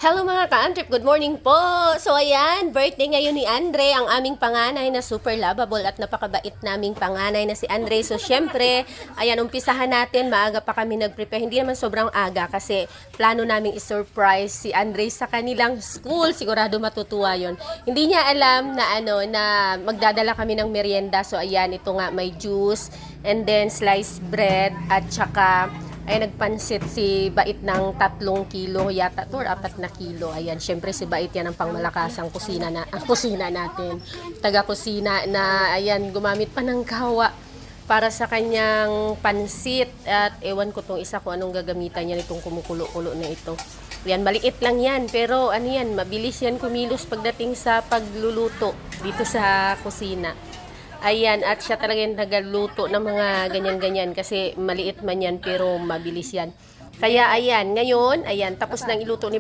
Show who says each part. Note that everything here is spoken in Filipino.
Speaker 1: Hello mga ka-Antrip, good morning po! So ayan, birthday ngayon ni Andre, ang aming panganay na super lovable at napakabait naming panganay na si Andre. So syempre, ayan, umpisahan natin, maaga pa kami nag-prepare. Hindi naman sobrang aga kasi plano naming i-surprise si Andre sa kanilang school. Sigurado matutuwa yon. Hindi niya alam na na magdadala kami ng merienda. So ayan, ito nga may juice and then sliced bread at saka ay nagpansit si Bait ng 3 kilo yata or 4 na kilo. Ayan, syempre si Bait yan ang pangmalakasang kusina na ang kusina natin. Taga-kusina na ayan, gumamit pa ng kawa para sa kanyang pansit at ewan ko tong isa ko anong gagamitan niya nitong kumukulo-kulo na ito. Yan, maliit lang yan pero ano yan, mabilis yan kumilos pagdating sa pagluluto dito sa kusina. Ayan, at siya talaga yung nagaluto ng mga ganyan-ganyan kasi maliit man yan pero mabilis yan. Kaya ayan, ngayon, ayan, tapos nang iluto ni